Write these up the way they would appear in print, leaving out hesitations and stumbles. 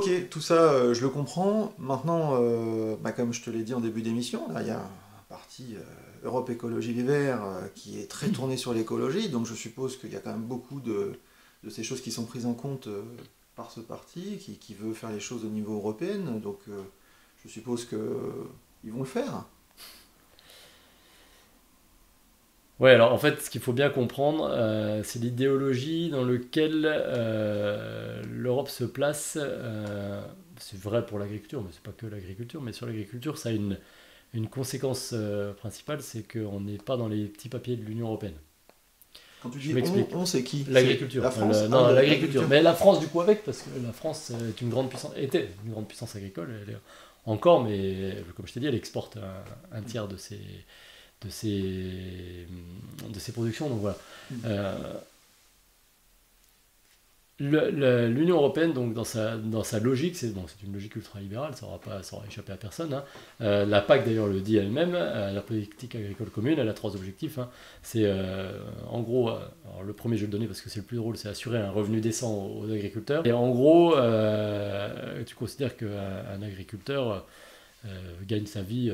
Ok, tout ça, je le comprends. Maintenant, comme je te l'ai dit en début d'émission, là, il y a un parti Europe Écologie Les Verts qui est très tourné sur l'écologie, donc je suppose qu'il y a quand même beaucoup de ces choses qui sont prises en compte par ce parti, qui veut faire les choses au niveau européen, donc je suppose qu'ils vont le faire. Ouais, alors en fait, ce qu'il faut bien comprendre, c'est l'idéologie dans laquelle l'Europe se place. C'est vrai pour l'agriculture, mais c'est pas que l'agriculture. Mais sur l'agriculture, ça a une conséquence principale, c'est qu'on n'est pas dans les petits papiers de l'Union européenne. Quand tu Je dis m'explique. on c'est qui? C'est L'agriculture. la France? Ah Non, oui, l'agriculture. l'agriculture. Mais la France, du coup, avec, parce que la France est une grande puissance, était une grande puissance agricole. Elle est encore, mais comme je t'ai dit, elle exporte un tiers de ses, de ses productions. Donc voilà. Euh, L'Union européenne, donc dans sa logique, c'est bon, c'est une logique ultralibérale, ça aura échappé à personne. Hein. La PAC d'ailleurs le dit elle-même, la politique agricole commune, elle a trois objectifs. Hein. C'est en gros, alors le premier je vais le donner parce que c'est le plus drôle, c'est assurer un revenu décent aux agriculteurs. Et en gros, tu considères qu'un agriculteur gagne sa vie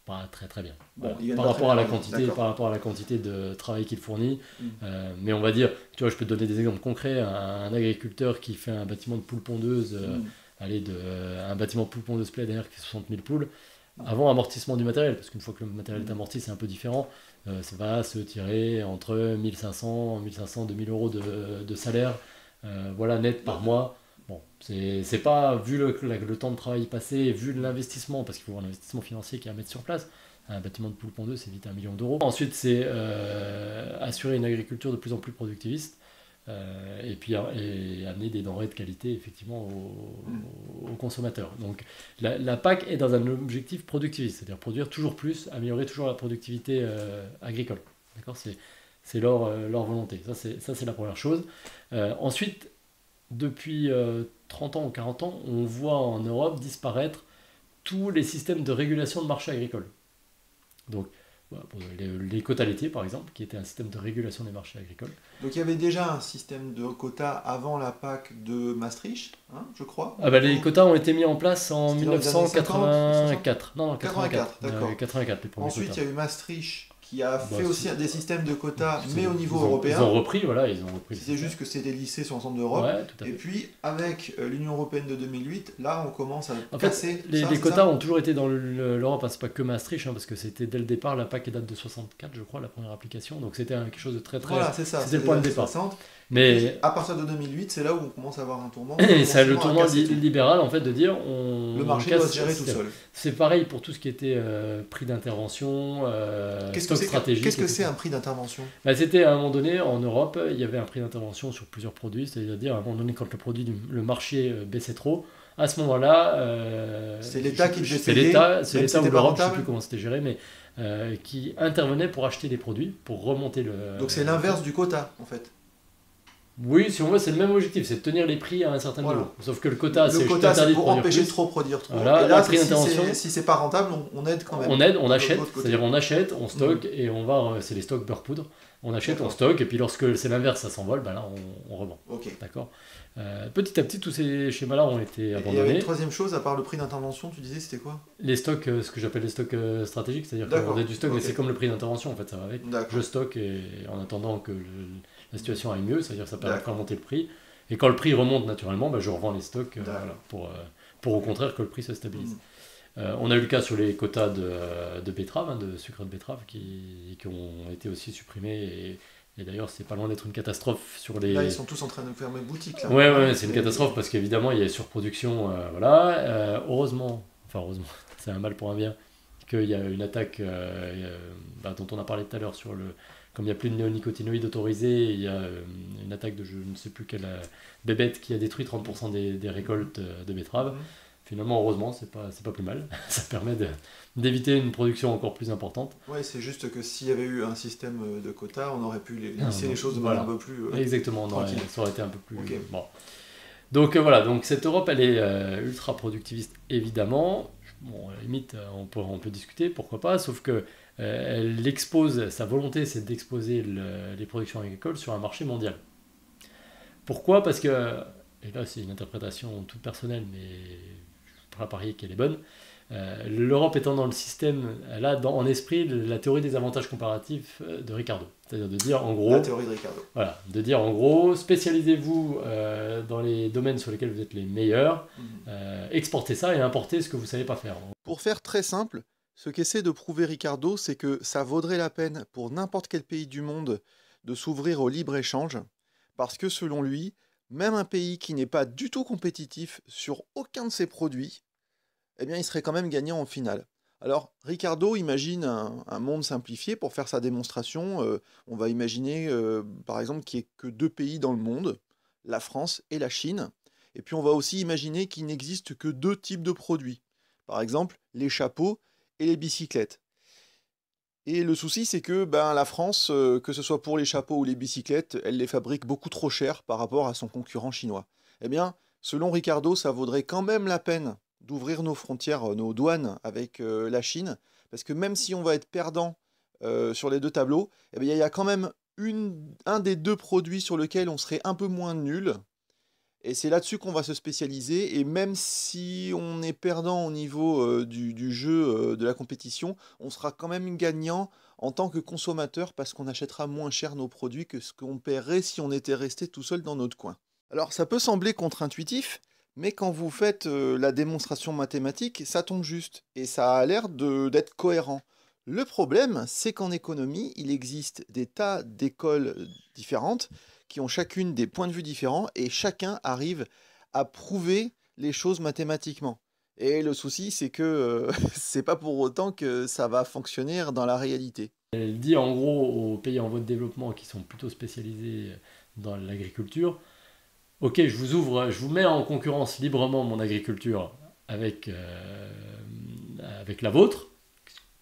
pas très très bien. Bon, il Par gagne pas très rapport à bien, la oui, quantité, d'accord. par rapport à la quantité de travail qu'il fournit. Mm. Mais on va dire, tu vois, je peux te donner des exemples concrets. Un agriculteur qui fait un bâtiment de poules pondeuses, Mm. un bâtiment de poules pondeuses plein d'air qui fait 60 000 poules, avant amortissement du matériel, parce qu'une fois que le matériel est amorti, c'est un peu différent, ça va se tirer entre 1500, 2000 euros de salaire, voilà, net par mois. Bon, c'est pas, vu le temps de travail passé, vu l'investissement, parce qu'il faut avoir l'investissement financier qu'il y a à mettre sur place, un bâtiment de poules pondeuses, c'est vite 1 million d'euros. Ensuite, c'est assurer une agriculture de plus en plus productiviste, et puis et amener des denrées de qualité, effectivement, aux consommateurs. Donc, la PAC est dans un objectif productiviste, c'est-à-dire produire toujours plus, améliorer toujours la productivité agricole. D'accord, c'est leur volonté. Ça, c'est la première chose. Ensuite, depuis 30 ans ou 40 ans, on voit en Europe disparaître tous les systèmes de régulation de marché agricole. Donc, voilà, pour les quotas laitiers, par exemple, qui était un système de régulation des marchés agricoles. Donc il y avait déjà un système de quotas avant la PAC de Maastricht, hein, je crois. Ah bah, les quotas ont été mis en place en C'était dans les années 50, 60? 1984. Non, 84. 84, d'accord. 84, les premiers Ensuite, quotas. il y a eu Maastricht qui a Bah, fait aussi des systèmes de quotas, mais au niveau ils ont européen. repris, voilà, ils ont repris le C'était système. juste que c'était lissé sur l'ensemble d'Europe. Ouais, tout à Et fait. puis, avec l'Union européenne de 2008, là, on commence à En casser fait, tout ça, les c'est quotas ça? ont toujours été dans l'Europe, hein, c'est pas que Maastricht, hein, parce que c'était dès le départ, la PAC date de 64, je crois, la première application, donc c'était quelque chose de très très... Voilà, c'est ça. C'était le point de les années départ. 60. Et puis, Mais à partir de 2008, c'est là où on commence à avoir un tournant. et ça, le On commence tournant à casser tout. libéral, en fait, de dire Le marché casse doit se gérer ce tout système. seul. C'est pareil pour tout ce qui était prix d'intervention, stock stratégique. Qu'est-ce que c'est etc. un prix d'intervention? Bah, c'était à un moment donné, en Europe, il y avait un prix d'intervention sur plusieurs produits, c'est-à-dire à un moment donné, quand le marché baissait trop, à ce moment-là, C'est l'État qui devait c'est payer, l'État, même si ou c'était pas l'Europe, je ne sais rentable. plus comment c'était géré, mais qui intervenait pour acheter des produits, pour remonter le... Donc c'est l'inverse du quota, en fait. Oui, si on veut, c'est le même objectif, c'est de tenir les prix à un certain Voilà. niveau. Sauf que le quota, Le c'est je quota, c'est t'interdis de pour produire empêcher de plus. trop produire trop. Voilà, Et là, la prix d'intervention. si c'est pas rentable, on aide quand même. On aide, on De achète, l'autre côté. c'est-à-dire on achète, on stocke et on va, c'est les stocks beurre poudre. On achète, on D'accord. stocke et puis lorsque c'est l'inverse, ça s'envole, ben là on revend. Ok. D'accord. Petit à petit, tous ces schémas-là ont été Et il y avait abandonnés. une troisième chose, à part le prix d'intervention, tu disais, c'était quoi? Les stocks, ce que j'appelle les stocks stratégiques, c'est-à-dire D'accord. qu'on a du stock, mais Ok. c'est comme le prix d'intervention en fait, ça va avec. D'accord. Je stocke et en attendant que la situation aille mieux, c'est-à-dire que ça permet de faire D'accord. monter le prix. Et quand le prix remonte naturellement, ben, je revends les stocks D'accord. voilà, pour au contraire que le prix se stabilise. Mm. On a eu le cas sur les quotas de betterave, hein, de sucre de betterave, qui ont été aussi supprimés. Et d'ailleurs, c'est pas loin d'être une catastrophe sur les. Là, ils sont tous en train de fermer boutique. Là. Ouais, c'est une catastrophe parce qu'évidemment, il y a surproduction. Voilà. Heureusement, c'est un mal pour un bien, qu'il y a une attaque dont on a parlé tout à l'heure sur le. Comme il n'y a plus de néonicotinoïdes autorisés, il y a une attaque de je ne sais plus quelle bébête qui a détruit 30% des récoltes de betteraves. Mhm. Finalement, heureusement, c'est pas plus mal. Ça permet d'éviter une production encore plus importante. Ouais, c'est juste que s'il y avait eu un système de quotas, on aurait pu lisser Non, les choses de voilà. manière un peu plus Exactement, tranquille. ça aurait été un peu plus... Ok. Bon. Donc voilà, donc cette Europe, elle est ultra productiviste, évidemment. Bon, à la limite, on peut discuter, pourquoi pas, sauf que elle expose, sa volonté, c'est d'exposer les productions agricoles sur un marché mondial. Pourquoi ? Parce que et là c'est une interprétation toute personnelle, mais je ne peux pas parier qu'elle est bonne, l'Europe étant dans le système, elle a en esprit la théorie des avantages comparatifs de Ricardo. C'est-à-dire de dire en gros... La théorie de Ricardo. Voilà, de dire en gros, spécialisez-vous dans les domaines sur lesquels vous êtes les meilleurs, exportez ça et importez ce que vous ne savez pas faire. Pour faire très simple, ce qu'essaie de prouver Ricardo, c'est que ça vaudrait la peine pour n'importe quel pays du monde de s'ouvrir au libre-échange, parce que selon lui, même un pays qui n'est pas du tout compétitif sur aucun de ses produits, eh bien, il serait quand même gagnant en finale. Alors, Ricardo imagine un monde simplifié. Pour faire sa démonstration, on va imaginer, par exemple, qu'il n'y ait que 2 pays dans le monde, la France et la Chine. Et puis, on va aussi imaginer qu'il n'existe que 2 types de produits. Par exemple, les chapeaux et les bicyclettes. Et le souci, c'est que la France, que ce soit pour les chapeaux ou les bicyclettes, elle les fabrique beaucoup trop cher par rapport à son concurrent chinois. Eh bien, selon Ricardo, ça vaudrait quand même la peine d'ouvrir nos frontières, nos douanes avec la Chine, parce que même si on va être perdant sur les 2 tableaux, eh bien, il y a quand même un des 2 produits sur lequel on serait un peu moins nul, et c'est là-dessus qu'on va se spécialiser, et même si on est perdant au niveau du jeu, de la compétition, on sera quand même gagnant en tant que consommateur, parce qu'on achètera moins cher nos produits que ce qu'on paierait si on était resté tout seul dans notre coin. Alors ça peut sembler contre-intuitif, mais quand vous faites la démonstration mathématique, ça tombe juste, et ça a l'air d'être cohérent. Le problème, c'est qu'en économie, il existe des tas d'écoles différentes, qui ont chacune des points de vue différents, et chacun arrive à prouver les choses mathématiquement. Et le souci, c'est que c'est pas pour autant que ça va fonctionner dans la réalité. Elle dit en gros aux pays en voie de développement qui sont plutôt spécialisés dans l'agriculture, ok, je vous mets en concurrence librement mon agriculture avec, avec la vôtre,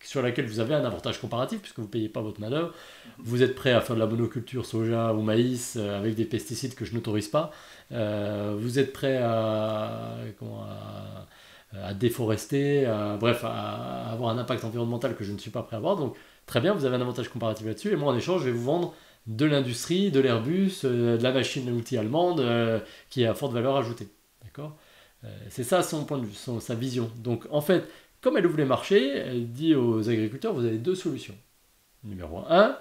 sur laquelle vous avez un avantage comparatif, puisque vous ne payez pas votre main-d'œuvre. Vous êtes prêt à faire de la monoculture soja ou maïs avec des pesticides que je n'autorise pas. Vous êtes prêt à déforester, bref, à avoir un impact environnemental que je ne suis pas prêt à avoir. Donc, très bien, vous avez un avantage comparatif là-dessus. Et moi, en échange, je vais vous vendre de l'industrie, de l'Airbus, de la machine à outils allemande qui est à forte valeur ajoutée. D'accord ? C'est ça son point de vue, sa vision. Donc, en fait, comme elle ouvre les marchés, elle dit aux agriculteurs, vous avez 2 solutions. Numéro 1,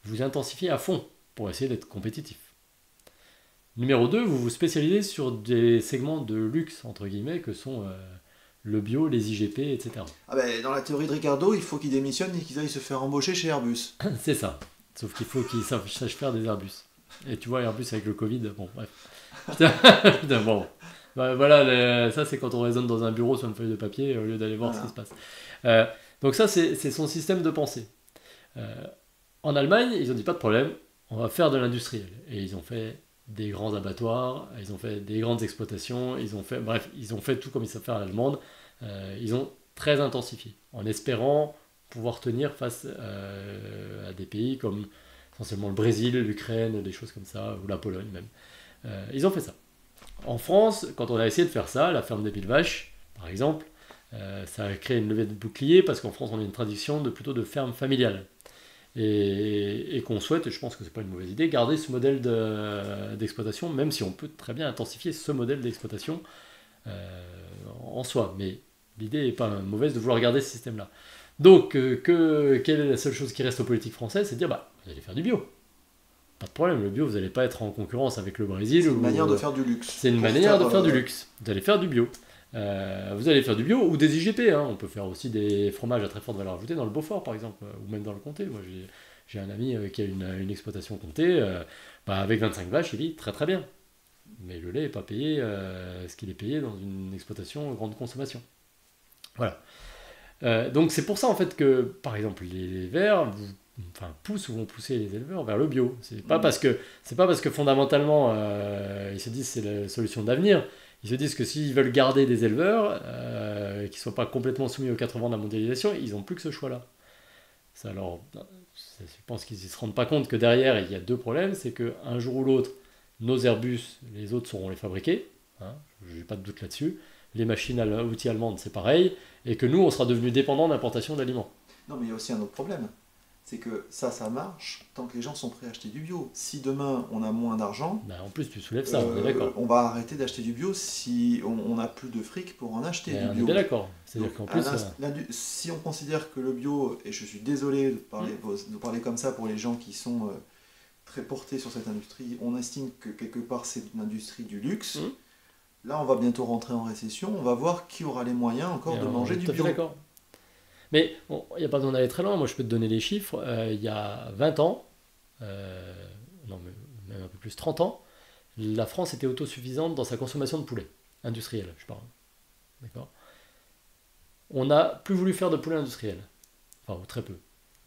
vous intensifiez à fond pour essayer d'être compétitif. Numéro 2, vous vous spécialisez sur des segments de luxe, entre guillemets, que sont le bio, les IGP, etc. Ah ben, dans la théorie de Ricardo, il faut qu'il démissionne et qu'il aille se faire embaucher chez Airbus. C'est ça. Sauf qu'il faut qu'ils sachent faire des Airbus. Et tu vois, Airbus avec le Covid, bon, bref. Putain, bon. Voilà, ça c'est quand on raisonne dans un bureau sur une feuille de papier au lieu d'aller voir ce qui se passe. Donc ça c'est son système de pensée. En Allemagne, ils ont dit pas de problème, on va faire de l'industriel. Et ils ont fait des grands abattoirs, ils ont fait des grandes exploitations, ils ont fait tout comme ils savent faire à l'allemande. Ils ont très intensifié, en espérant pouvoir tenir face à des pays comme essentiellement le Brésil, l'Ukraine, des choses comme ça, ou la Pologne même. Ils ont fait ça. En France, quand on a essayé de faire ça, la ferme des Piles Vaches, par exemple, ça a créé une levée de bouclier parce qu'en France, on a une tradition plutôt de ferme familiale. Et qu'on souhaite, et je pense que c'est pas une mauvaise idée, garder ce modèle d'exploitation, même si on peut très bien intensifier ce modèle d'exploitation en soi. Mais l'idée n'est pas mauvaise de vouloir garder ce système-là. Donc, quelle est la seule chose qui reste aux politiques françaises? C'est de dire, vous allez faire du bio. Pas de problème, le bio, vous n'allez pas être en concurrence avec le Brésil. C'est une manière de faire du luxe. C'est une manière de faire du luxe. Vous allez faire du bio. Vous allez faire du bio ou des IGP. On peut faire aussi des fromages à très forte valeur ajoutée dans le Beaufort, par exemple, ou même dans le comté. Moi, j'ai un ami qui a une exploitation comté. Avec 25 vaches, il vit très très bien. Mais le lait n'est pas payé ce qu'il est payé dans une exploitation grande consommation. Voilà. Donc c'est pour ça en fait que, par exemple, les verts poussent ou vont pousser les éleveurs vers le bio. C'est pas parce que fondamentalement ils se disent c'est la solution d'avenir. Ils se disent que s'ils veulent garder des éleveurs qui ne soient pas complètement soumis aux 4 vents de la mondialisation, ils n'ont plus que ce choix-là. Je pense qu'ils ne se rendent pas compte que derrière il y a 2 problèmes. C'est qu'un jour ou l'autre, nos Airbus, les autres sauront les fabriquer. Je n'ai pas de doute là-dessus. Les machines à outils allemandes, c'est pareil. Et que nous, on sera devenus dépendants d'importation d'aliments. Non, mais il y a aussi un autre problème. c'est que ça marche tant que les gens sont prêts à acheter du bio. Si demain on a moins d'argent, Ben, en plus, tu soulèves ça, on est d'accord. on va arrêter d'acheter du bio si on n'a plus de fric pour en acheter Mais du on est bio. bien d'accord. C'est-à-dire Donc, qu'en plus, si on considère que le bio, et je suis désolé de parler comme ça pour les gens qui sont très portés sur cette industrie, on estime que quelque part c'est une industrie du luxe. Là, on va bientôt rentrer en récession, on va voir qui aura les moyens encore de manger du tout à fait bio. d'accord. Mais il n'y a pas besoin d'aller très loin. Moi, je peux te donner les chiffres. Il y a 20 ans, non, mais même un peu plus, 30 ans, la France était autosuffisante dans sa consommation de poulet, industriel, je parle. D'accord. On n'a plus voulu faire de poulet industriel, enfin, ou très peu.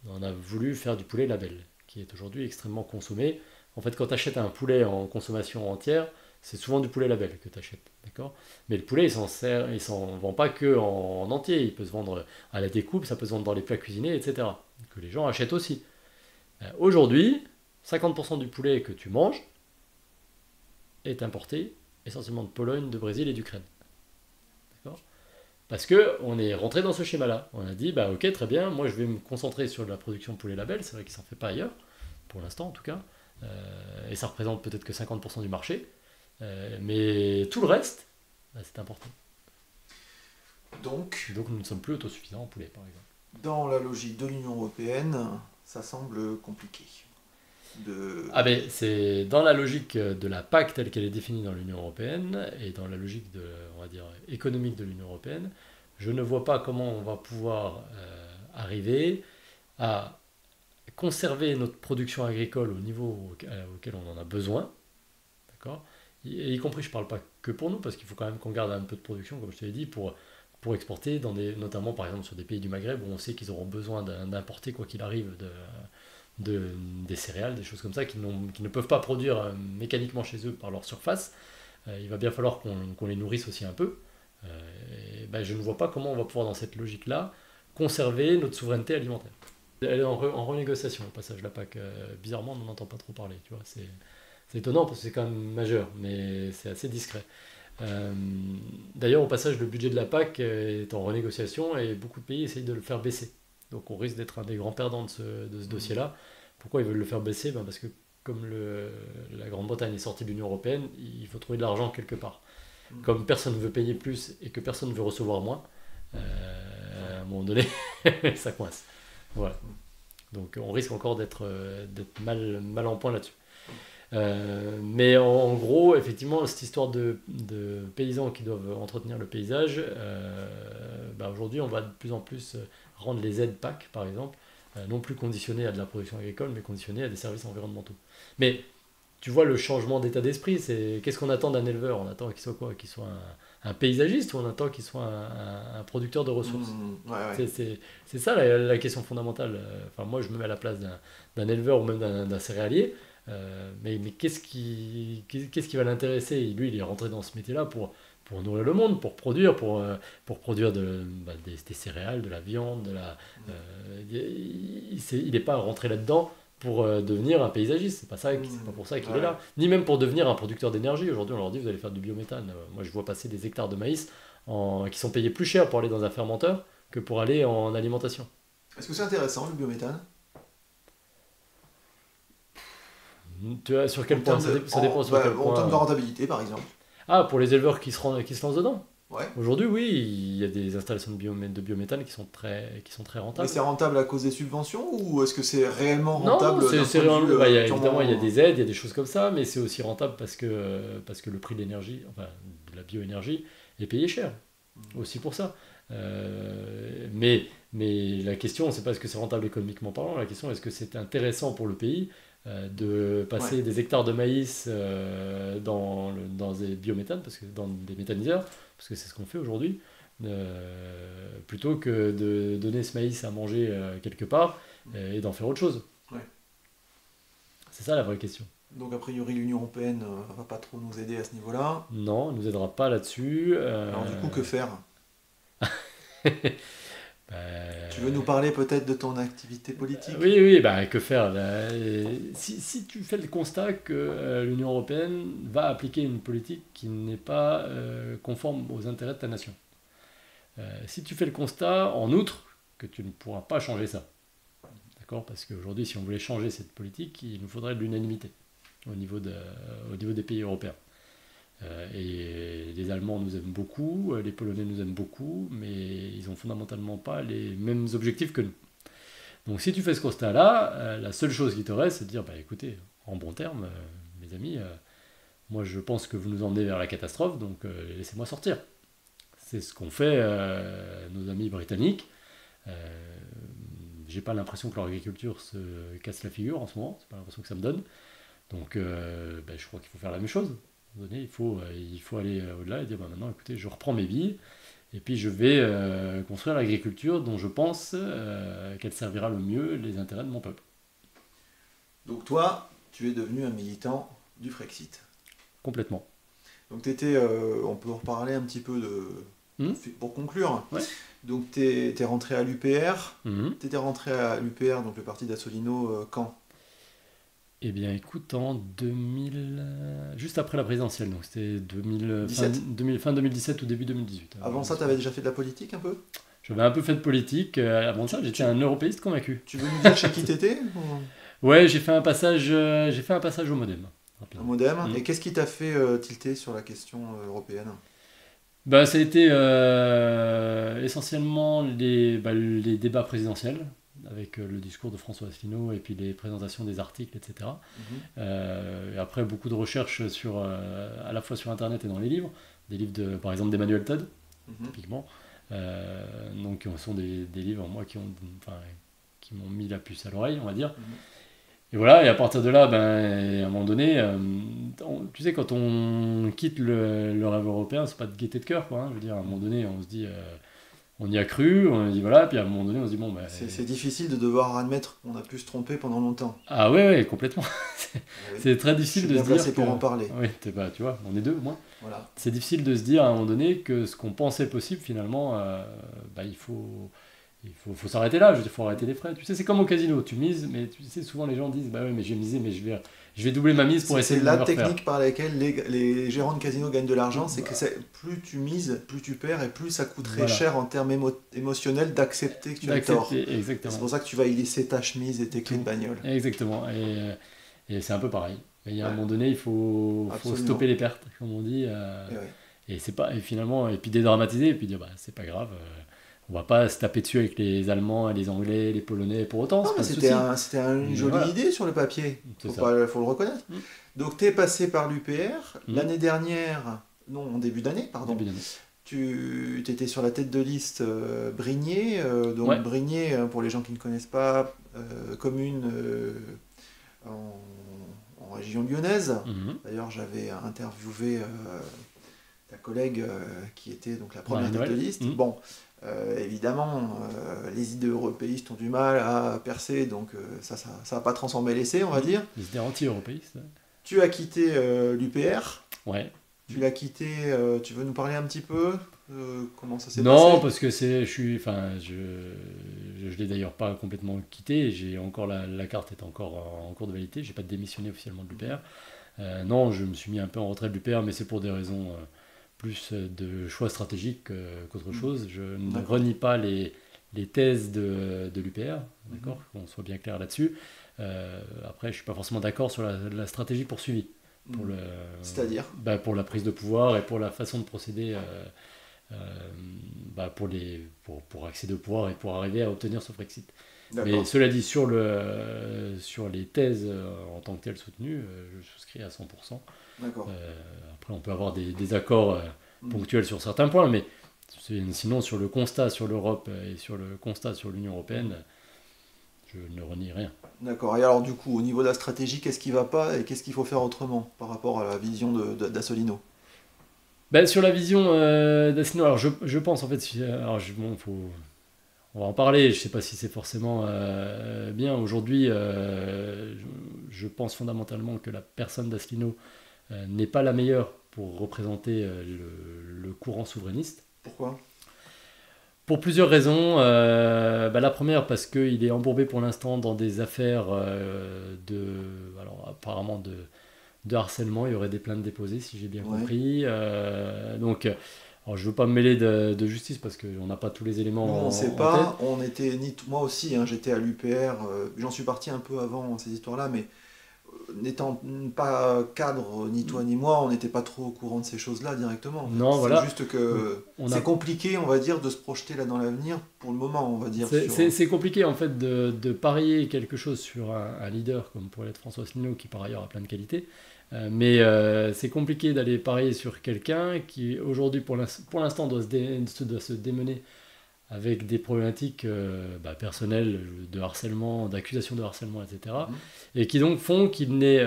On a voulu faire du poulet label, qui est aujourd'hui extrêmement consommé. En fait, quand tu achètes un poulet en consommation entière, c'est souvent du poulet label que tu achètes, d'accord. Mais le poulet, il s'en vend pas que en entier, il peut se vendre à la découpe, ça peut se vendre dans les plats cuisinés, etc. Que les gens achètent aussi. Aujourd'hui, 50% du poulet que tu manges est importé essentiellement de Pologne, de Brésil et d'Ukraine. D'accord. Parce qu'on est rentré dans ce schéma-là. On a dit, bah ok, très bien, moi je vais me concentrer sur la production de poulet label, c'est vrai qu'il ne s'en fait pas ailleurs, pour l'instant en tout cas, et ça représente peut-être que 50% du marché, mais tout le reste, bah, c'est important. Donc, nous ne sommes plus autosuffisants en poulet, par exemple. dans la logique de l'Union européenne, ça semble compliqué. Ah ben, c'est dans la logique de la PAC telle qu'elle est définie dans l'Union européenne et dans la logique on va dire, économique de l'Union européenne, je ne vois pas comment on va pouvoir arriver à conserver notre production agricole au niveau auquel on en a besoin, d'accord. Et y compris, je ne parle pas que pour nous, parce qu'il faut quand même qu'on garde un peu de production, comme je te l'ai dit, pour exporter, notamment par exemple sur des pays du Maghreb où on sait qu'ils auront besoin d'importer quoi qu'il arrive des céréales, des choses comme ça, qu'ils ne peuvent pas produire mécaniquement chez eux par leur surface. Il va bien falloir qu'on les nourrisse aussi un peu. Et ben, je ne vois pas comment on va pouvoir, dans cette logique-là, conserver notre souveraineté alimentaire. Elle est en renégociation, au passage, la PAC. Bizarrement, on n'en entend pas trop parler. Tu vois, c'est étonnant parce que c'est quand même majeur, mais c'est assez discret. D'ailleurs, au passage, le budget de la PAC est en renégociation et beaucoup de pays essayent de le faire baisser. Donc on risque d'être un des grands perdants de ce dossier-là. Pourquoi ils veulent le faire baisser? Parce que comme la Grande-Bretagne est sortie de l'Union Européenne, il faut trouver de l'argent quelque part. Comme personne ne veut payer plus et que personne ne veut recevoir moins, à un moment donné, ça coince. Voilà. Donc on risque encore d'être mal en point là-dessus. Mais en gros, effectivement, cette histoire de paysans qui doivent entretenir le paysage, aujourd'hui, on va de plus en plus rendre les aides PAC, par exemple, non plus conditionnées à de la production agricole, mais conditionnées à des services environnementaux. Mais tu vois le changement d'état d'esprit, qu'est-ce qu'on attend d'un éleveur? On attend qu'il soit quoi? Qu'il soit un paysagiste, ou on attend qu'il soit un producteur de ressources? Ouais. C'est ça la question fondamentale. Enfin, moi, je me mets à la place d'un éleveur ou même d'un céréalier. Mais qu'est-ce qui va l'intéresser? Lui, il est rentré dans ce métier-là pour nourrir le monde, pour produire des céréales, de la viande, il n'est pas rentré là-dedans pour devenir un paysagiste. C'est pas pour ça qu'il est là. Ni même pour devenir un producteur d'énergie. Aujourd'hui, on leur dit, vous allez faire du biométhane. Moi, je vois passer des hectares de maïs qui sont payés plus cher pour aller dans un fermenteur que pour aller en alimentation. Est-ce que c'est intéressant, le biométhane? Tu vois, sur quel point? Ça dépend sur quel point. En termes de rentabilité, par exemple. Ah, pour les éleveurs qui se lancent dedans? Ouais. Aujourd'hui, oui, il y a des installations de biométhane qui sont très rentables. Mais c'est rentable à cause des subventions, ou est-ce que c'est réellement rentable? Non, c'est évidemment, il y a des aides, il y a des choses comme ça, mais c'est aussi rentable parce que le prix de l'énergie, enfin de la bioénergie, est payé cher. Aussi pour ça. Mais la question, c'est pas est-ce que c'est rentable économiquement parlant, la question est est-ce que c'est intéressant pour le pays de passer des hectares de maïs dans des biométhanes, dans des méthaniseurs, parce que c'est ce qu'on fait aujourd'hui, plutôt que de donner ce maïs à manger quelque part et d'en faire autre chose. Ouais. C'est ça la vraie question. Donc a priori l'Union Européenne va pas trop nous aider à ce niveau-là. Non, elle nous aidera pas là-dessus. Alors du coup, que faire? Tu veux nous parler peut-être de ton activité politique? Oui, que faire? Si tu fais le constat que l'Union Européenne va appliquer une politique qui n'est pas conforme aux intérêts de ta nation, si tu fais le constat, en outre, que tu ne pourras pas changer ça, d'accord, parce qu'aujourd'hui, si on voulait changer cette politique, il nous faudrait de l'unanimité au niveau des pays européens. Et les Allemands nous aiment beaucoup, les Polonais nous aiment beaucoup, mais ils n'ont fondamentalement pas les mêmes objectifs que nous. Donc si tu fais ce constat-là, la seule chose qui te reste, c'est de dire, bah, écoutez, en bon terme, mes amis, moi je pense que vous nous emmenez vers la catastrophe, donc laissez-moi sortir. C'est ce qu'ont fait nos amis britanniques. J'ai pas l'impression que leur agriculture se casse la figure en ce moment, c'est pas l'impression que ça me donne. Donc je crois qu'il faut faire la même chose. À un moment donné, il faut aller au-delà et dire, bah, maintenant, écoutez, je reprends mes billes, et puis je vais construire l'agriculture dont je pense qu'elle servira le mieux les intérêts de mon peuple. Donc toi, tu es devenu un militant du Frexit. Complètement. Donc on peut en reparler un petit peu pour conclure. Ouais. Donc tu es rentré à l'UPR. Mhm. Tu étais rentré à l'UPR, donc le parti d'Assolino, quand? Eh bien, écoute, en 2000, juste après la présidentielle, donc c'était fin 2017 ou début 2018. Avant ça, tu avais déjà fait de la politique un peu? J'avais un peu fait de politique. Avant ça, j'étais un européiste convaincu. Tu veux nous dire chez qui t'étais? Ouais, j'ai fait un passage au Modem. Un Modem. Et qu'est-ce qui t'a fait tilter sur la question européenne? Bah, ça a été essentiellement les débats présidentiels, avec le discours de François Asselineau et puis les présentations des articles, etc. Et après, beaucoup de recherches à la fois sur Internet et dans les livres. Des livres, par exemple, d'Emmanuel Todd, typiquement. Donc, ce sont des livres, moi, qui m'ont mis la puce à l'oreille, on va dire. Et voilà, et à partir de là, à un moment donné, tu sais, quand on quitte le rêve européen, c'est pas de gaieté de cœur, quoi. Je veux dire, à un moment donné, on se dit, on y a cru, on dit voilà, puis à un moment donné, on se dit bon, c'est difficile de devoir admettre qu'on a pu se tromper pendant longtemps. Ah ouais, complètement. C'est très difficile de se dire. C'est pour en parler. Oui, tu vois, on est deux au moins. Voilà. C'est difficile de se dire à un moment donné que ce qu'on pensait possible, finalement, il faut s'arrêter là, il faut arrêter les frais. Tu sais, c'est comme au casino, tu mises, mais tu sais, souvent les gens disent, bah ouais, mais j'ai misé, mais je vais doubler ma mise pour essayer de me refaire. C'est la technique par laquelle les gérants de casino gagnent de l'argent, c'est que plus tu mises, plus tu perds, et plus ça coûterait cher en termes émotionnels d'accepter que tu as tort. Exactement. C'est pour ça que tu vas y laisser ta chemise et tes clés de bagnole. Exactement, et c'est un peu pareil. Il y a un moment donné, il faut stopper les pertes, comme on dit, et puis dédramatiser, et puis dire, c'est pas grave. On va pas se taper dessus avec les Allemands, les Anglais, les Polonais pour autant. Non, mais c'était une jolie idée sur le papier. Faut le reconnaître. Donc, tu es passé par l'UPR. L'année dernière, non, en début d'année, pardon. Tu étais sur la tête de liste Brigné. Brigné, pour les gens qui ne connaissent pas, commune en région lyonnaise. D'ailleurs, j'avais interviewé ta collègue qui était donc la première tête de liste. Bon. Évidemment, les idées européistes ont du mal à percer, donc ça n'a pas transformé l'essai, on va dire. Les idées anti-européistes. Tu as quitté l'UPR. Ouais. Tu l'as quitté. Tu veux nous parler un petit peu comment ça s'est passé? Non, parce que je l'ai d'ailleurs pas complètement quitté. J'ai encore la carte est encore en cours de validité. J'ai pas démissionné officiellement de l'UPR. Non, je me suis mis un peu en retrait de l'UPR, mais c'est pour des raisons plus de choix stratégiques qu'autre chose. Je ne renie pas les thèses de l'UPR, d'accord, qu'on soit bien clair là-dessus. Après, je ne suis pas forcément d'accord sur la stratégie poursuivie. C'est-à-dire pour la prise de pouvoir et pour la façon de procéder pour accéder au pouvoir et pour arriver à obtenir ce Brexit. Mais cela dit, sur les thèses en tant que telles soutenues, je souscris à 100%. Après, on peut avoir des accords ponctuels sur certains points, mais sinon, sur le constat sur l'Europe et sur le constat sur l'Union européenne, je ne renie rien. D'accord. Et alors, du coup, au niveau de la stratégie, qu'est-ce qui ne va pas et qu'est-ce qu'il faut faire autrement par rapport à la vision d'Assolino? Sur la vision d'Assolino, alors je pense en fait, on va en parler, je ne sais pas si c'est forcément bien. Aujourd'hui, je pense fondamentalement que la personne d'Asselineau n'est pas la meilleure pour représenter le courant souverainiste. Pourquoi ? Pour plusieurs raisons. La première, parce qu'il est embourbé pour l'instant dans des affaires apparemment de harcèlement. Il y aurait des plaintes déposées, si j'ai bien compris. Donc, Alors je veux pas me mêler de justice parce qu'on n'a pas tous les éléments Nous, on ne sait en pas. tête. On était moi aussi, hein, j'étais à l'UPR. J'en suis parti un peu avant ces histoires-là, mais n'étant pas cadre, ni toi ni moi, on n'était pas trop au courant de ces choses-là directement, en fait. Non, C'est voilà. juste Donc, que c'est compliqué, on va dire, de se projeter là dans l'avenir pour le moment, on va dire. c'est compliqué en fait de parier quelque chose sur un leader comme pourrait être François Asselineau, qui par ailleurs a plein de qualités. Mais c'est compliqué d'aller parier sur quelqu'un qui aujourd'hui pour l'instant doit se démener avec des problématiques personnelles de harcèlement, d'accusation de harcèlement, etc. Mhm. Et qui donc font qu'il n'est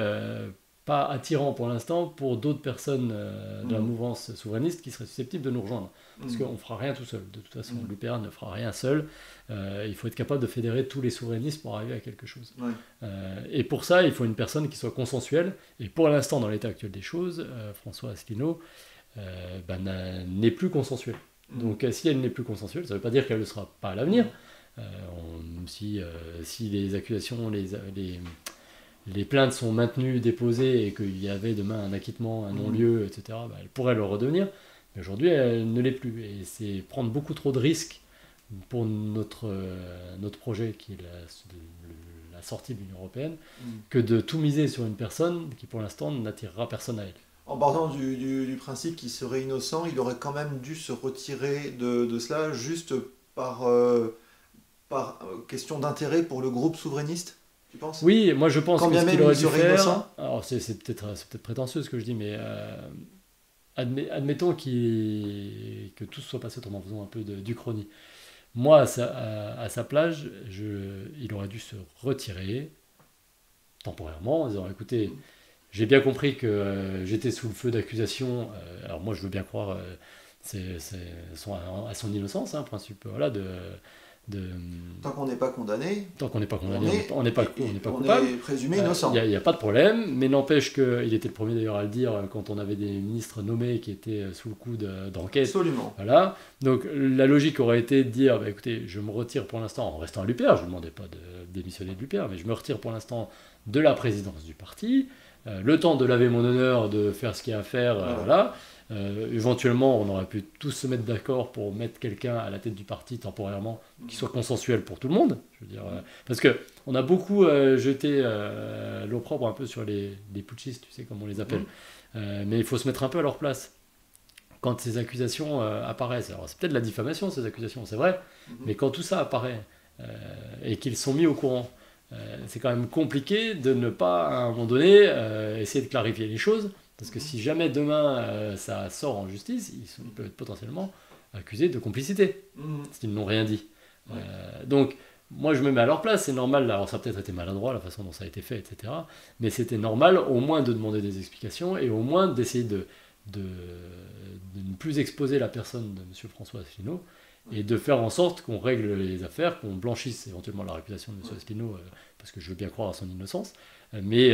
pas attirant pour l'instant pour d'autres personnes de la mouvance souverainiste qui seraient susceptibles de nous rejoindre. Parce qu'on ne fera rien tout seul. De toute façon, l'UPR ne fera rien seul. Il faut être capable de fédérer tous les souverainistes pour arriver à quelque chose. Ouais. Et pour ça, il faut une personne qui soit consensuelle. Et pour l'instant, dans l'état actuel des choses, François Asselineau n'est plus consensuel. Donc si elle n'est plus consensuelle, ça ne veut pas dire qu'elle ne le sera pas à l'avenir. Si les accusations, les plaintes sont maintenues, déposées, et qu'il y avait demain un acquittement, un non-lieu, etc., elle pourrait le redevenir. Mais aujourd'hui, elle ne l'est plus. Et c'est prendre beaucoup trop de risques pour notre projet, qui est la sortie de l'Union européenne, que de tout miser sur une personne qui, pour l'instant, n'attirera personne à elle. En partant du principe qu'il serait innocent, il aurait quand même dû se retirer de cela juste par question d'intérêt pour le groupe souverainiste, tu penses? Oui, moi je pense Quand que bien ce même qu'il aurait il dû serait faire, innocent. alors c'est peut-être prétentieux ce que je dis, mais admettons que tout soit passé autrement, faisons un peu d'Uchronie. Moi, à sa plage, il aurait dû se retirer temporairement en disant écoutez, j'ai bien compris que j'étais sous le feu d'accusations. Alors moi, je veux bien croire à son innocence, hein, principe voilà, Tant qu'on n'est pas condamné, tant qu'on n'est pas condamné, on n'est pas on coupable. est présumé innocent. Il n'y a pas de problème, mais n'empêche qu'il était le premier d'ailleurs à le dire quand on avait des ministres nommés qui étaient sous le coup d'enquête. Absolument. Voilà. Donc la logique aurait été de dire écoutez, je me retire pour l'instant en restant à l'UPR, je ne demandais pas de démissionner de l'UPR, mais je me retire pour l'instant de la présidence du parti. Le temps de laver mon honneur, de faire ce qu'il y a à faire, voilà. Éventuellement, on aurait pu tous se mettre d'accord pour mettre quelqu'un à la tête du parti temporairement qui soit consensuel pour tout le monde. Je veux dire, parce que on a beaucoup jeté l'opprobre un peu sur les putschistes, tu sais comme on les appelle. Mais il faut se mettre un peu à leur place. Quand ces accusations apparaissent, alors c'est peut-être de la diffamation ces accusations, c'est vrai, mais quand tout ça apparaît et qu'ils sont mis au courant, c'est quand même compliqué de ne pas, à un moment donné, essayer de clarifier les choses, parce que si jamais demain ça sort en justice, ils peuvent être potentiellement accusés de complicité, s'ils n'ont rien dit. Donc, moi je me mets à leur place, c'est normal, alors ça a peut-être été maladroit la façon dont ça a été fait, etc. Mais c'était normal au moins de demander des explications et au moins d'essayer de ne plus exposer la personne de M. François Asselineau et de faire en sorte qu'on règle les affaires, qu'on blanchisse éventuellement la réputation de M. Asselineau, parce que je veux bien croire à son innocence, mais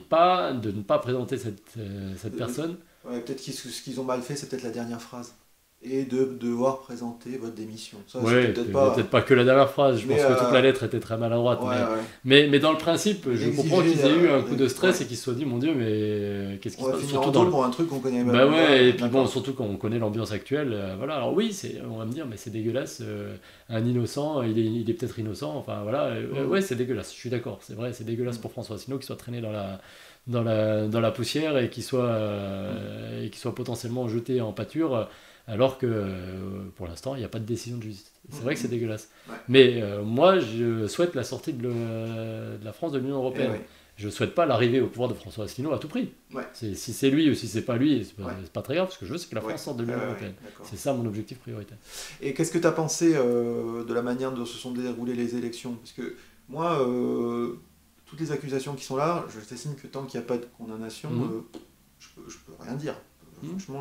pas de ne pas présenter cette personne. Ouais, peut-être ce qu'ils ont mal fait, c'est peut-être la dernière phrase. Et de devoir présenter votre démission. Ça, Ouais, peut-être pas que la dernière phrase, je pense que toute la lettre était très maladroite. Mais dans le principe, je comprends qu'ils aient eu un coup de stress et qu'ils se soient dit, mon Dieu, mais qu'est-ce qui se passe? Surtout pour un truc qu'on connaît même. Bah ouais, et puis bon, surtout quand on connaît l'ambiance actuelle, voilà. Alors oui, on va me dire, mais c'est dégueulasse, un innocent, il est peut-être innocent, enfin voilà, ouais, c'est dégueulasse, je suis d'accord, c'est vrai, c'est dégueulasse pour François Asselineau qu'il soit traîné dans la poussière et qu'il soit potentiellement jeté en pâture. Alors que pour l'instant, il n'y a pas de décision de justice. C'est vrai que c'est dégueulasse. Ouais. Mais moi, je souhaite la sortie de la France de l'Union européenne. Je ne souhaite pas l'arrivée au pouvoir de François Asselineau à tout prix. Si c'est lui ou si c'est pas lui, c'est pas très grave. Ce que je veux, c'est que la France sorte de l'Union européenne. C'est ça mon objectif prioritaire. Et qu'est-ce que tu as pensé de la manière dont se sont déroulées les élections? Parce que moi, toutes les accusations qui sont là, je t'estime que tant qu'il n'y a pas de condamnation, je peux rien dire. Franchement,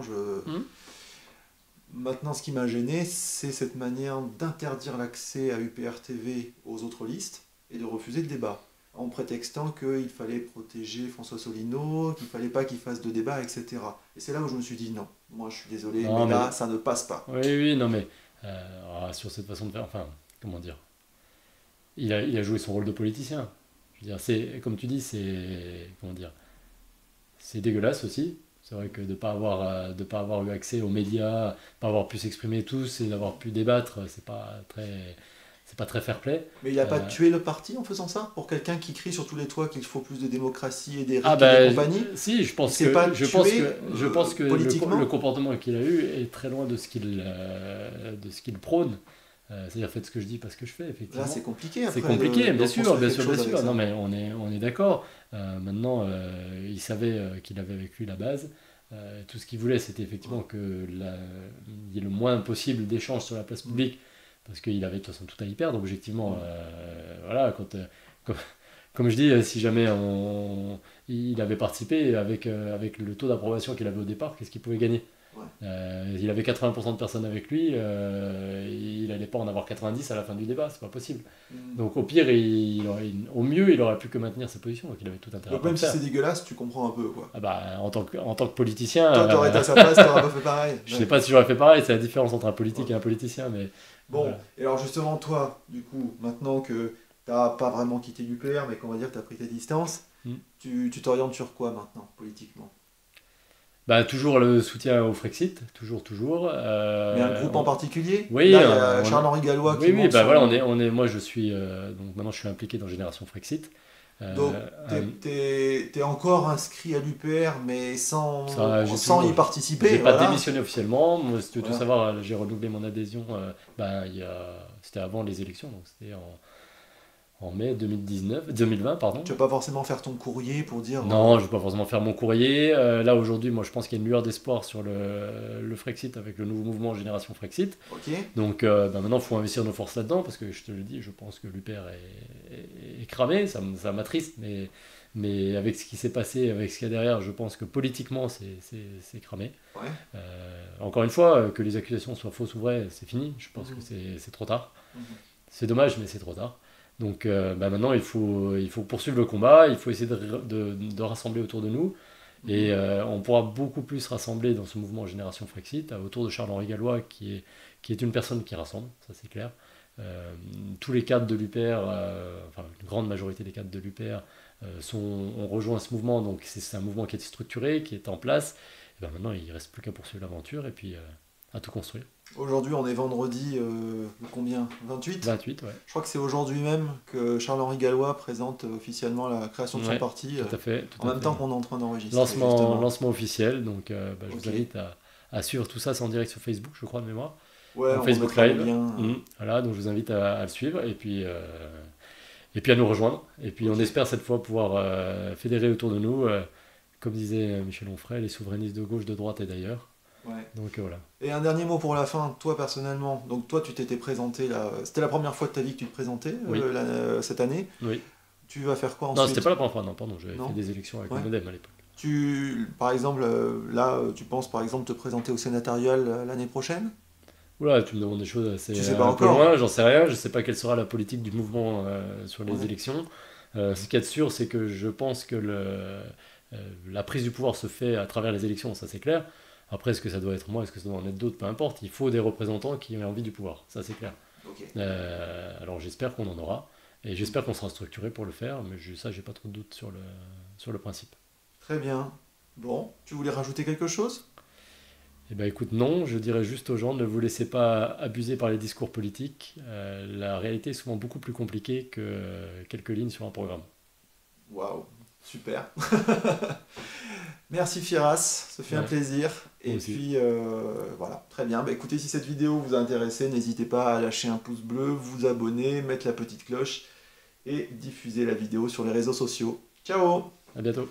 Maintenant, ce qui m'a gêné, c'est cette manière d'interdire l'accès à UPR TV aux autres listes et de refuser le débat, en prétextant qu'il fallait protéger François Asselineau, qu'il ne fallait pas qu'il fasse de débat, etc. Et c'est là où je me suis dit non, moi je suis désolé, mais là, ça ne passe pas. Oui, non mais, sur cette façon de faire, enfin, comment dire, il a joué son rôle de politicien. Je veux dire, comme tu dis, c'est dégueulasse aussi. C'est vrai que de ne pas avoir eu accès aux médias, pas avoir pu s'exprimer tous et d'avoir pu débattre, c'est pas très fair play. Mais il n'a pas tué le parti en faisant ça? Pour quelqu'un qui crie sur tous les toits qu'il faut plus de démocratie et des Ah RIC et des ben compagnies, si, il s'est pas tué je pense que politiquement? le comportement qu'il a eu est très loin de ce qu'il prône. C'est-à-dire faites ce que je dis, pas ce que je fais, Là, effectivement. c'est compliqué après C'est compliqué, de bien sûr, reconstruire bien quelque sûr, bien chose avec sûr. ça. Non mais on est d'accord. Maintenant, il savait qu'il avait avec lui la base. Tout ce qu'il voulait, c'était effectivement il y ait le moins possible d'échanges sur la place publique, parce qu'il avait de toute façon tout à y perdre, objectivement. Voilà, comme, comme je dis, si jamais il avait participé avec le taux d'approbation qu'il avait au départ, qu'est-ce qu'il pouvait gagner? Ouais. Il avait 80% de personnes avec lui, il n'allait pas en avoir 90 à la fin du débat, c'est pas possible. Donc au pire, au mieux, il aurait pu que maintenir sa position, donc il avait tout intérêt à Donc pas même le si faire. c'est dégueulasse, tu comprends un peu, quoi. Ah bah, en tant que politicien, Toi, t'aurais été à sa place, t'aurais pas fait pareil. je Ouais. sais pas si j'aurais fait pareil, c'est la différence entre un politique et un politicien, mais Bon, voilà. et alors justement, toi, du coup, maintenant que t'as pas vraiment quitté l'UPR, mais qu'on va dire que t'as pris tes distances, Mm. tu t'orientes sur quoi maintenant, politiquement? Bah, toujours le soutien au Frexit, toujours. Mais un groupe en particulier? Oui, Là, il y a Charles-Henri Gallois qui oui, monte bah son... voilà, moi je suis, donc maintenant je suis impliqué dans Génération Frexit. Donc, Un- t'es encore inscrit à l'UPR, mais j'ai sans y toujours- participer, J'ai pas voilà. démissionné officiellement. Moi, si tu veux tout Voilà. savoir, j'ai renouvelé mon adhésion. C'était avant les élections, donc c'était en mai 2020, pardon. Tu vas pas forcément faire ton courrier pour dire... Non, je vais pas forcément faire mon courrier. Là aujourd'hui, moi je pense qu'il y a une lueur d'espoir sur le Frexit avec le nouveau mouvement Génération Frexit. Ok. Donc maintenant, il faut investir nos forces là-dedans parce que je te le dis, je pense que l'UPR est cramé, ça m'attriste, mais avec ce qui s'est passé, avec ce qu'il y a derrière, je pense que politiquement c'est cramé. Ouais. Encore une fois, que les accusations soient fausses ou vraies, c'est fini. Je pense que c'est trop tard. C'est dommage, mais c'est trop tard. Donc maintenant, il faut poursuivre le combat, il faut essayer de rassembler autour de nous. Et on pourra beaucoup plus rassembler dans ce mouvement Génération Frexit autour de Charles-Henri Gallois, qui est une personne qui rassemble, ça c'est clair. Tous les cadres de l'UPR, enfin une grande majorité des cadres de l'UPR ont rejoint ce mouvement, donc c'est un mouvement qui est structuré, qui est en place. Et ben maintenant, il ne reste plus qu'à poursuivre l'aventure et puis à tout construire. Aujourd'hui, on est vendredi, combien? 28? 28, ouais. Je crois que c'est aujourd'hui même que Charles-Henri Gallois présente officiellement la création de son Ouais, parti, tout à fait. en même temps qu'on est en train d'enregistrer. Lancement officiel, donc je vous Ok. invite à suivre tout ça, c'est en direct sur Facebook, je crois, de mémoire. Ouais, En on Facebook mettra le Live. lien. Voilà, donc je vous invite à le suivre et puis à nous rejoindre. Et puis Ok. on espère cette fois pouvoir fédérer autour de nous, comme disait Michel Onfray, les souverainistes de gauche, de droite et d'ailleurs. Ouais. Donc voilà. Et un dernier mot pour la fin, toi personnellement. Donc toi, tu t'étais présenté là. C'était la première fois de ta vie que tu te présentais Oui. cette année. Oui. Tu vas faire quoi Non, ensuite? c'était pas la première fois, non, pardon, j'avais Non. fait des élections avec Ouais. le Modem à l'époque. Par exemple, là, tu penses par exemple te présenter au sénatorial l'année prochaine? Oula, tu me demandes des choses assez Tu sais pas un peu encore. loin, j'en sais rien, je sais pas quelle sera la politique du mouvement sur les Ouais. élections. Ce qu'il y a de sûr, c'est que je pense que la prise du pouvoir se fait à travers les élections, ça c'est clair. Après, est-ce que ça doit être moi, est-ce que ça doit en être d'autres, peu importe. Il faut des représentants qui aient envie du pouvoir, ça c'est clair. Ok. Alors j'espère qu'on en aura, et j'espère qu'on sera structuré pour le faire, mais ça j'ai pas trop de doute sur le principe. Très bien. Bon, tu voulais rajouter quelque chose? Eh ben écoute, non, je dirais juste aux gens, ne vous laissez pas abuser par les discours politiques. La réalité est souvent beaucoup plus compliquée que quelques lignes sur un programme. Waouh, super. Merci Firas, ce fait un Ouais. plaisir. Et Moi aussi. puis voilà, très bien. Bah, écoutez, si cette vidéo vous a intéressé, n'hésitez pas à lâcher un pouce bleu, vous abonner, mettre la petite cloche et diffuser la vidéo sur les réseaux sociaux. Ciao! À bientôt.